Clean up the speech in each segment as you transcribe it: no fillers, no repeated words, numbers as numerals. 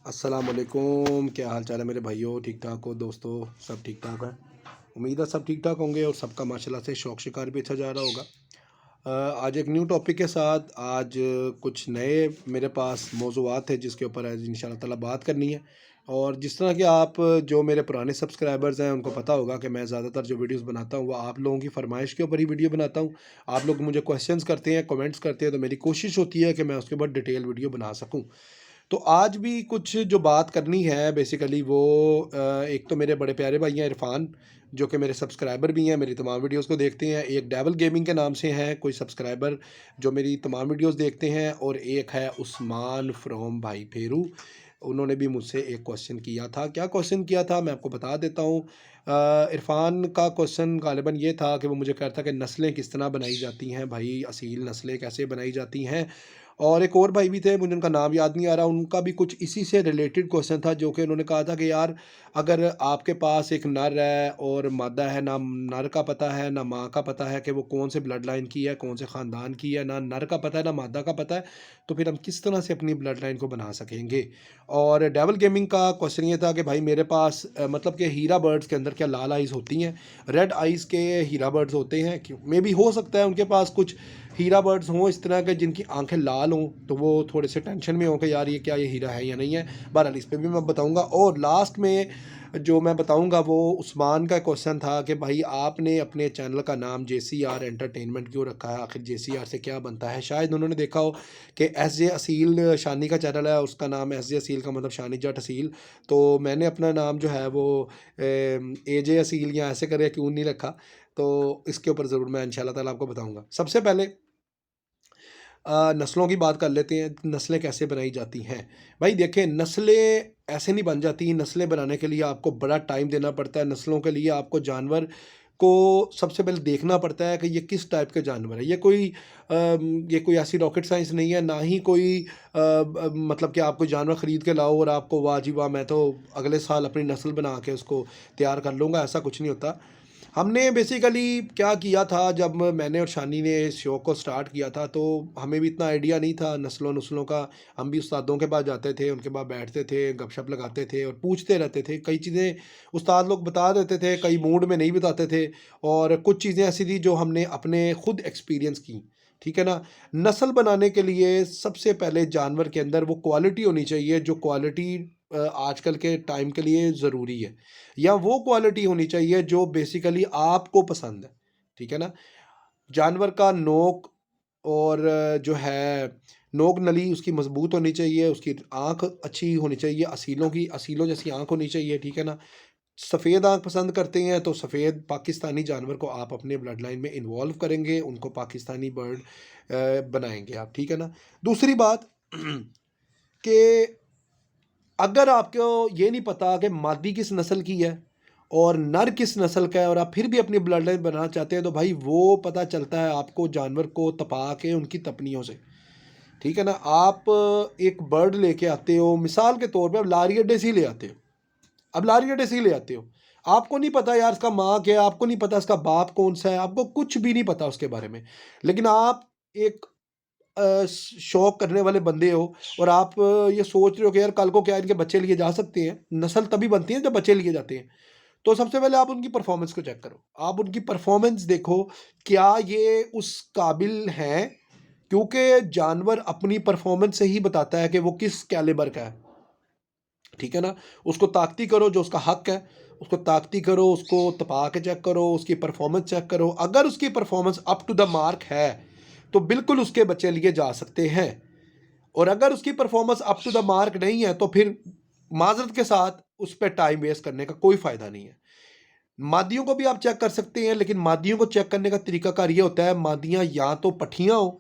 अस्सलाम वालेकुम। क्या हाल चाल है मेरे भाइयों? ठीक ठाक हो दोस्तों? सब ठीक ठाक है। उम्मीद है सब ठीक ठाक होंगे और सबका माशाल्लाह से शौक शिकार भी अच्छा जा रहा होगा। आज एक न्यू टॉपिक के साथ आज कुछ नए मेरे पास मौज़ूआत है जिसके ऊपर आज इंशाल्लाह ताला बात करनी है। और जिस तरह कि आप जो मेरे पुराने सब्सक्राइबर्स हैं उनको पता होगा कि मैं ज़्यादातर जो वीडियोस बनाता हूँ वो आप लोगों की फरमाइश के ऊपर ही वीडियो बनाता हूँ। आप लोग मुझे क्वेश्चंस करते हैं, कमेंट्स करते हैं, तो मेरी कोशिश होती है कि मैं उसके ऊपर डिटेल वीडियो बना सकूँ। तो आज भी कुछ जो बात करनी है बेसिकली वो एक तो मेरे बड़े प्यारे भाई हैं इरफान, जो कि मेरे सब्सक्राइबर भी हैं, मेरी तमाम वीडियोस को देखते हैं। एक डेवल गेमिंग के नाम से हैं कोई सब्सक्राइबर जो मेरी तमाम वीडियोस देखते हैं, और एक है उस्मान फ्रॉम भाई फेरू। उन्होंने भी मुझसे एक क्वेश्चन किया था। क्या क्वेश्चन किया था मैं आपको बता देता हूँ। इरफान का क्वेश्चन गालिबा ये था कि वो मुझे कह रहा था कि नस्लें किस तरह बनाई जाती हैं भाई, असील नस्लें कैसे बनाई जाती हैं। और एक और भाई भी थे, मुझे उनका नाम याद नहीं आ रहा, उनका भी कुछ इसी से रिलेटेड क्वेश्चन था, जो कि उन्होंने कहा था कि यार अगर आपके पास एक नर है और मादा है, ना नर का पता है ना माँ का पता है कि वो कौन से ब्लड लाइन की है, कौन से ख़ानदान की है, ना नर का पता है ना मादा का पता है, तो फिर हम किस तरह से अपनी ब्लड लाइन को बना सकेंगे। और डेवल गेमिंग का क्वेश्चन ये था कि भाई मेरे पास मतलब कि हीरा बर्ड्स के अंदर क्या लाल आइज़ होती हैं? रेड आइज़ के हीरा बर्ड्स होते हैं? क्यों मे बी हो सकता है उनके पास कुछ हीरा बर्ड्स हों इस तरह के जिनकी आंखें लाल हों, तो वो थोड़े से टेंशन में हों कि यार ये क्या, ये हीरा है या नहीं है। बहरहाल इस पे भी मैं बताऊंगा। और लास्ट में जो मैं बताऊंगा वो उस्मान का क्वेश्चन था कि भाई आपने अपने चैनल का नाम JCR एंटरटेनमेंट क्यों रखा है? आखिर JCR से क्या बनता है? शायद उन्होंने देखा हो कि SJ असील शानी का चैनल है, उसका नाम SJ असील का मतलब शानी जट असील। तो मैंने अपना नाम जो है वो AJ असील या ऐसे करके क्यों नहीं रखा, तो इसके ऊपर ज़रूर मैं इंशाल्लाह ताला आपको बताऊंगा। सबसे पहले नस्लों की बात कर लेते हैं, नस्लें कैसे बनाई जाती हैं। भाई देखें, नस्लें ऐसे नहीं बन जाती। नस्लें बनाने के लिए आपको बड़ा टाइम देना पड़ता है। नस्लों के लिए आपको जानवर को सबसे पहले देखना पड़ता है कि ये किस टाइप के जानवर है। ये कोई ऐसी रॉकेट साइंस नहीं है, ना ही कोई मतलब कि आप कोई जानवर ख़रीद के लाओ और आपको वाह जी वाह मैं तो अगले साल अपनी नस्ल बना के उसको तैयार कर लूँगा, ऐसा कुछ नहीं होता। हमने बेसिकली क्या किया था, जब मैंने और शानी ने इस शो को स्टार्ट किया था तो हमें भी इतना आइडिया नहीं था नस्लों-नस्लों का। हम भी उस्तादों के पास जाते थे, उनके पास बैठते थे, गपशप लगाते थे और पूछते रहते थे। कई चीज़ें उस्ताद लोग बता देते थे, कई मूड में नहीं बताते थे, और कुछ चीज़ें ऐसी थी जो हमने अपने खुद एक्सपीरियंस की। ठीक है ना? नस्ल बनाने के लिए सबसे पहले जानवर के अंदर वो क्वालिटी होनी चाहिए जो क्वालिटी आजकल के टाइम के लिए ज़रूरी है। या वो क्वालिटी होनी चाहिए जो बेसिकली आपको पसंद है। ठीक है ना? जानवर का नोक और जो है नोक नली उसकी मज़बूत होनी चाहिए, उसकी आँख अच्छी होनी चाहिए, असीलों जैसी आँख होनी चाहिए, ठीक है ना? सफ़ेद आँख पसंद करते हैं तो सफ़ेद पाकिस्तानी जानवर को आप अपने ब्लड लाइन में इन्वॉल्व करेंगे, उनको पाकिस्तानी बर्ड बनाएँगे आप, ठीक है ना? दूसरी बात कि अगर आपको ये नहीं पता कि मादी किस नस्ल की है और नर किस नस्ल का है, और आप फिर भी अपनी ब्लड लाइन बनाना चाहते हैं, तो भाई वो पता चलता है आपको जानवर को तपा के उनकी तपनियों से। ठीक है ना? आप एक बर्ड लेके आते हो, मिसाल के तौर पे आप लारिया डेसी ले आते हो। अब लारिया डेसी ले आते हो, आपको नहीं पता यार इसका माँ क्या है, आपको नहीं पता इसका बाप कौन सा है, आपको कुछ भी नहीं पता उसके बारे में। लेकिन आप एक शौक करने वाले बंदे हो, और आप ये सोच रहे हो कि यार कल को क्या इनके बच्चे लिए जा सकते हैं। नस्ल तभी बनती है जब बच्चे लिए जाते हैं। तो सबसे पहले आप उनकी परफॉर्मेंस को चेक करो, आप उनकी परफॉर्मेंस देखो, क्या ये उस काबिल हैं? क्योंकि जानवर अपनी परफॉर्मेंस से ही बताता है कि वो किस कैलिबर का है। ठीक है ना? उसको ताकती करो जो उसका हक है, उसको ताकती करो, उसको तपा के चेक करो, उसकी परफॉर्मेंस चेक करो। अगर उसकी performance up to the mark है तो बिल्कुल उसके बच्चे लिए जा सकते हैं, और अगर उसकी performance up to the mark नहीं है तो फिर माजरत के साथ उस पर टाइम वेस्ट करने का कोई फ़ायदा नहीं है। मादियों को भी आप चेक कर सकते हैं, लेकिन मादियों को चेक करने का तरीकाकार ये होता है, मादियाँ या तो पठियाँ हों,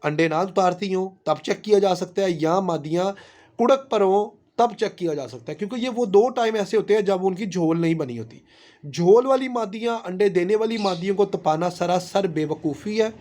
अंडे ना उतारती हों, तब चेक किया जा सकता है, या मादियाँ कुड़क पर हों, तब चेक किया जा सकता है। क्योंकि ये वो 2 टाइम ऐसे होते हैं जब उनकी झोल नहीं बनी होती। झोल वाली मादियाँ अंडे देने वाली मादियों को तपाना सरासर बेवकूफ़ी है,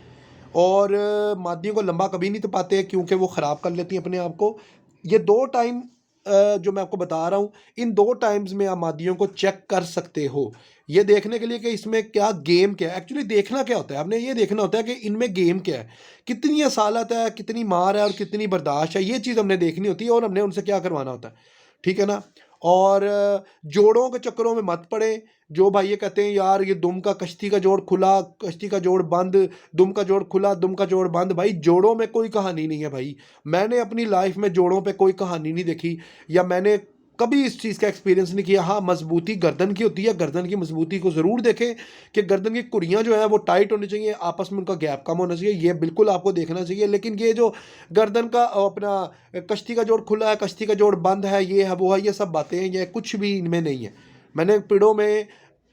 और मादियों को लंबा कभी नहीं तपाते हैं क्योंकि वो ख़राब कर लेती हैं अपने आप को। ये 2 टाइम जो मैं आपको बता रहा हूँ, इन 2 टाइम्स में आप मादियों को चेक कर सकते हो। ये देखने के लिए कि इसमें क्या गेम क्या है। एक्चुअली देखना क्या होता है, आपने ये देखना होता है कि इनमें गेम क्या है, कितनी असालत है, कितनी मार है और कितनी बर्दाश्त है, ये चीज़ हमने देखनी होती है, और हमने उनसे क्या करवाना होता है, ठीक है ना। और जोड़ों के चक्करों में मत पड़े। जो भाई ये कहते हैं यार ये दुम का कश्ती का जोड़ खुला, कश्ती का जोड़ बंद, दुम का जोड़ खुला, दुम का जोड़ बंद, भाई जोड़ों में कोई कहानी नहीं है भाई। मैंने अपनी लाइफ में जोड़ों पे कोई कहानी नहीं देखी, या मैंने कभी इस चीज़ का एक्सपीरियंस नहीं किया। हाँ, मजबूती गर्दन की होती है, गर्दन की मजबूती को ज़रूर देखें कि गर्दन की कुड़ियाँ जो है वो टाइट होनी चाहिए, आपस में उनका गैप कम होना चाहिए, ये बिल्कुल आपको देखना चाहिए। लेकिन ये जो गर्दन का अपना कश्ती का जोड़ खुला है, कश्ती का जोड़ बंद है, ये है वो है, ये सब बातें हैं, ये कुछ भी इनमें नहीं है। मैंने पेड़ों में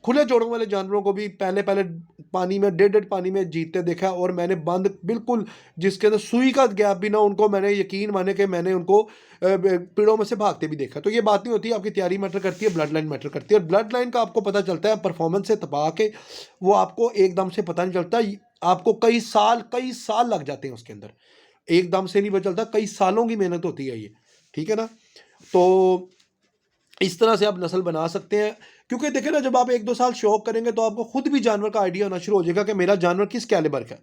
खुले जोड़ों वाले जानवरों को भी पहले पहले पानी में, डेढ़ डेढ़ पानी में जीतते देखा है, और मैंने बंद बिल्कुल जिसके अंदर सुई का गैप भी ना, उनको मैंने यकीन माने कि मैंने उनको पेड़ों में से भागते भी देखा। तो ये बात नहीं होती, आपकी तैयारी मैटर करती है, ब्लड लाइन मैटर करती है। और ब्लड लाइन का आपको पता चलता है परफॉर्मेंस से तपा के, वो आपको एकदम से पता नहीं चलता। आपको कई साल लग जाते हैं उसके अंदर, एकदम से नहीं पता चलता, कई सालों की मेहनत होती है ये, ठीक है ना। तो इस तरह से आप नस्ल बना सकते हैं, क्योंकि देखें ना, जब आप 1-2 साल शौक करेंगे तो आपको खुद भी जानवर का आइडिया होना शुरू हो जाएगा कि मेरा जानवर किस कैलिबर का है,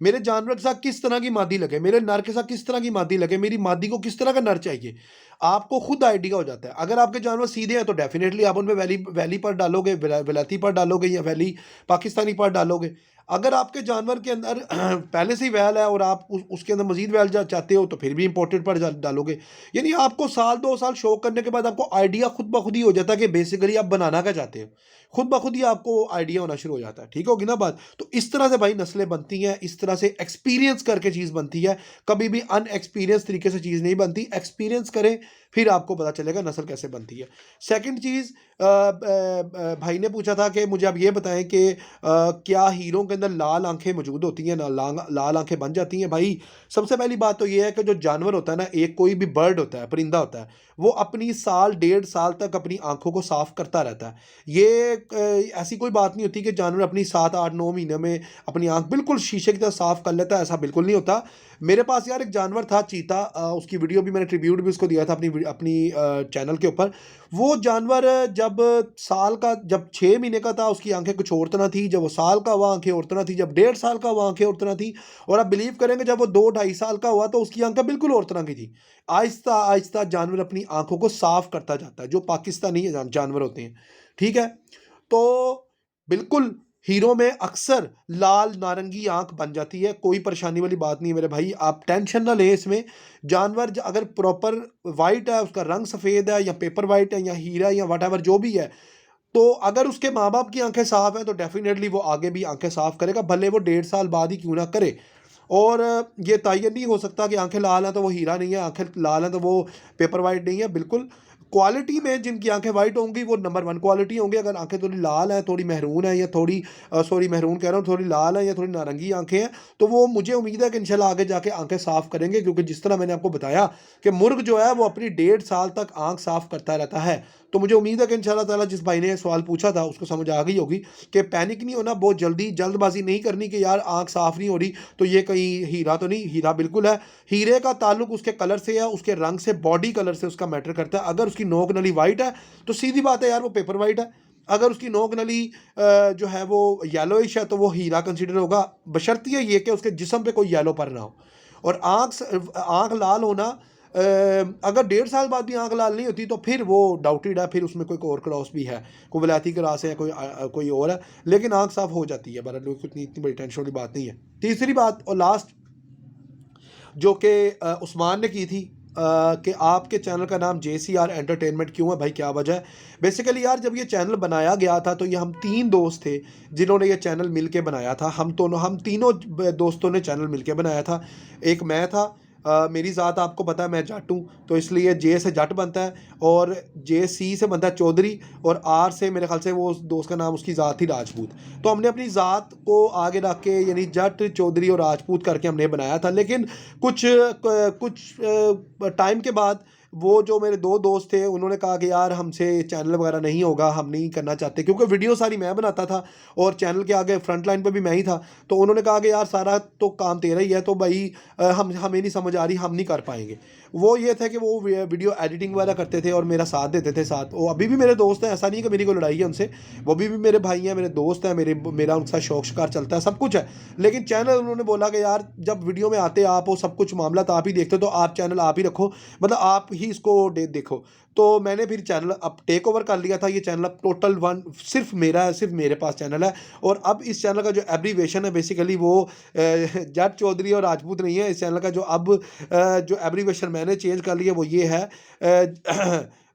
मेरे जानवर के साथ किस तरह की मादी लगे, मेरे नर के साथ किस तरह की मादी लगे, मेरी मादी को किस तरह का नर चाहिए। आपको खुद आइडिया हो जाता है। अगर आपके जानवर सीधे हैं तो डेफिनेटली आप उनमें वैली वैली पर डालोगे, विलायती पर डालोगे, या वैली पाकिस्तानी पर डालोगे। अगर आपके जानवर के अंदर पहले से ही वैल है और आप उसके अंदर मजीद वैल चाहते हो तो फिर भी इंपोर्टेड पर डालोगे। यानी आपको 1-2 साल शौक करने के बाद आपको आइडिया खुद ब खुद ही हो जाता है कि बेसिकली आप बनाना क्या चाहते हो, खुद ब खुद ही आपको आइडिया होना शुरू हो जाता है। ठीक होगी ना बात। तो इस तरह से भाई नस्लें बनती हैं, इस तरह से एक्सपीरियंस करके चीज़ बनती है। कभी भी अनएक्सपीरियंस तरीके से चीज़ नहीं बनती, एक्सपीरियंस करें फिर आपको पता चलेगा नस्ल कैसे बनती है। सेकंड चीज़, भाई ने पूछा था कि मुझे आप ये बताएं कि क्या हीरों के अंदर लाल आंखें मौजूद होती हैं, ना लाल आंखें बन जाती हैं। भाई सबसे पहली बात तो ये है कि जो जानवर होता है ना, एक कोई भी बर्ड होता है, परिंदा होता है, वो अपनी साल 1.5 साल तक अपनी आंखों को साफ करता रहता है। ये ऐसी कोई बात नहीं होती कि जानवर अपनी 7-8-9 महीने में अपनी आंख बिल्कुल शीशे की तरह साफ कर लेता है, ऐसा बिल्कुल नहीं होता। मेरे पास यार एक जानवर था चीता, उसकी वीडियो भी मैंने ट्रिब्यूट भी उसको दिया था अपनी चैनल के ऊपर। वो जानवर जब 6 महीने का था उसकी आंखें कुछ और तरह थी, जब वो साल का हुआ आंखें और तरह थी, जब 1.5 साल का हुआ आंखें और तरह थी, और आप बिलीव करेंगे जब वो 2-2.5 साल का हुआ तो उसकी आंखें बिल्कुल और तरह की थी। आहिस्ता आहिस्ता जानवर अपनी आंखों को साफ करता जाता है, जो पाकिस्तानी जानवर होते हैं, ठीक है। तो बिल्कुल हीरो में अक्सर लाल नारंगी आंख बन जाती है, कोई परेशानी वाली बात नहीं है मेरे भाई, आप टेंशन ना लें इसमें। जानवर अगर प्रॉपर वाइट है, उसका रंग सफ़ेद है या पेपर वाइट है या हीरा या वट जो भी है, तो अगर उसके माँ बाप की आंखें साफ हैं तो डेफिनेटली वो आगे भी आंखें साफ करेगा, भले वो 1.5 साल बाद ही क्यों ना करे। और ये तयन नहीं हो सकता कि आंखें लाल हैं तो वो हीरा नहीं है, आंखें लाल हैं तो वो पेपर वाइट नहीं है। बिल्कुल क्वालिटी में जिनकी आंखें वाइट होंगी वो नंबर 1 क्वालिटी होंगी। अगर आंखें थोड़ी लाल हैं, थोड़ी महरून है, या थोड़ी सॉरी महरून कह रहा हूँ, थोड़ी लाल है या थोड़ी नारंगी आंखें हैं, तो वो मुझे उम्मीद है कि इंशाल्लाह आगे जाके आंखें साफ़ करेंगे। क्योंकि जिस तरह मैंने आपको बताया कि मुर्ग जो है वो अपनी 1.5 साल तक आंख साफ़ करता रहता है। तो मुझे उम्मीद है कि इंशाल्लाह ताला जिस भाई ने सवाल पूछा था उसको समझ आ गई होगी कि पैनिक नहीं होना, बहुत जल्दी जल्दबाजी नहीं करनी कि यार आंख साफ़ नहीं हो रही तो ये कहीं हीरा तो नहीं। हीरा बिल्कुल है। हीरे का ताल्लुक उसके कलर से है, उसके रंग से, बॉडी कलर से उसका मैटर करता है। अगर उसकी नोक नली वाइट है तो सीधी बात है यार वो पेपर वाइट है। अगर उसकी नोक नली जो है वो येलोइश है तो वो हीरा कंसिडर होगा, बशर्ते ये कि उसके जिस्म पे कोई येलो पर ना हो। और आँख लाल होना, अगर 1.5 साल बाद भी आँख लाल नहीं होती तो फिर वो डाउटेड है, फिर उसमें कोई और क्रॉस भी है, कोई वलायती क्रॉस है, कोई और है, लेकिन आँख साफ हो जाती है। बहरहाल कुछ इतनी बड़ी टेंशन वाली बात नहीं है। तीसरी बात और लास्ट जो कि उस्मान ने की थी कि आपके चैनल का नाम JCR एंटरटेनमेंट क्यों है भाई, क्या वजह है। बेसिकली यार जब ये चैनल बनाया गया था तो ये हम 3 दोस्त थे जिन्होंने ये चैनल मिल के बनाया था। हम तीनों दोस्तों ने चैनल मिल के बनाया था। एक मैं था, मेरी ज़ात आपको पता है मैं जट हूँ, तो इसलिए J से जट बनता है, और JC से बनता है चौधरी, और R से मेरे ख्याल से वो उस दोस्त का नाम, उसकी ज़ात थी राजपूत। तो हमने अपनी ज़ात को आगे रख के यानी जट, चौधरी और राजपूत करके हमने बनाया था। लेकिन कुछ टाइम के बाद वो जो मेरे 2 दोस्त थे उन्होंने कहा कि यार हमसे चैनल वगैरह नहीं होगा, हम नहीं करना चाहते, क्योंकि वीडियो सारी मैं बनाता था और चैनल के आगे फ्रंट लाइन पे भी मैं ही था। तो उन्होंने कहा कि यार सारा तो काम तेरा ही है, तो भाई हमें नहीं समझ आ रही, हम नहीं कर पाएंगे। वो ये थे कि वो वीडियो एडिटिंग वगैरह करते थे और मेरा साथ देते थे साथ। वो अभी भी मेरे दोस्त हैं, ऐसा नहीं कि मेरी कोई लड़ाई है उनसे, वो अभी भी मेरे भाई हैं, मेरे दोस्त हैं, मेरा उनके साथ शौक शिकार चलता है, सब कुछ है। लेकिन चैनल उन्होंने बोला कि यार जब वीडियो में आते आप, वो सब कुछ मामला तो आप ही देखते, तो आप चैनल आप ही रखो, मतलब आप ही इसको देखो। तो मैंने फिर चैनल अब टेक ओवर कर लिया था। ये चैनल अब टोटल वन सिर्फ मेरा है, सिर्फ मेरे पास चैनल है। और अब इस चैनल का जो एब्रीवेशन है बेसिकली वो जट चौधरी और राजपूत नहीं है। इस चैनल का जो अब जो एब्रीवेशन मैंने चेंज कर लिया वो ये है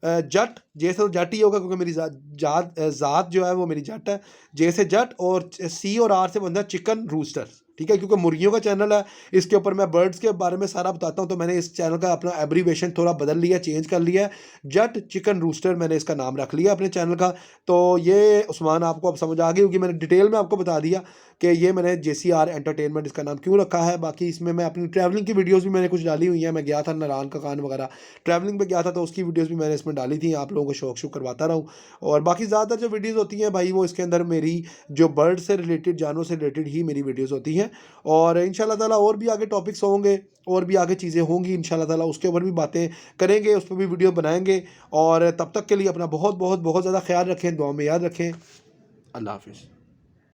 जट। जैसे तो जट ही होगा क्योंकि मेरी ज़ात जो है वो मेरी जट है। जैसे जट और सी और आर से बनता है चिकन रूस्टर, ठीक है, क्योंकि मुर्गियों का चैनल है। इसके ऊपर मैं बर्ड्स के बारे में सारा बताता हूँ, तो मैंने इस चैनल का अपना एब्रीवेशन थोड़ा बदल लिया, चेंज कर लिया है। जट चिकन रूस्टर मैंने इसका नाम रख लिया अपने चैनल का। तो ये उस्मान आपको अब समझ आ गई होगी, मैंने डिटेल में आपको बता दिया कि ये मैंने JCR एंटरटेनमेंट इसका नाम क्यों रखा है। बाकी इसमें मैं अपनी ट्रैवलिंग की वीडियोज़ भी मैंने कुछ डाली हुई हैं। मैं गया था नारायण का कान वगैरह, ट्रैवलिंग पे गया था, तो उसकी वीडियोज़ भी मैंने इसमें डाली थी, आप लोगों को शौक करवाता रहूँ। और बाकी ज़्यादातर जो वीडियोज़ होती हैं भाई वो इसके अंदर मेरी जो बर्ड से रिलेटेड, जानवरों से रिलेटेड ही मेरी वीडियोज़ होती हैं। और इंशाल्लाह ताला और भी आगे टॉपिक्स होंगे और भी आगे चीज़ें होंगी इंशाल्लाह ताला, उसके ऊपर भी बातें करेंगे, उस पर भी वीडियो बनाएंगे। और तब तक के लिए अपना बहुत बहुत बहुत ज़्यादा ख्याल रखें, दुआ में याद रखें। अल्लाह हाफ़िज़।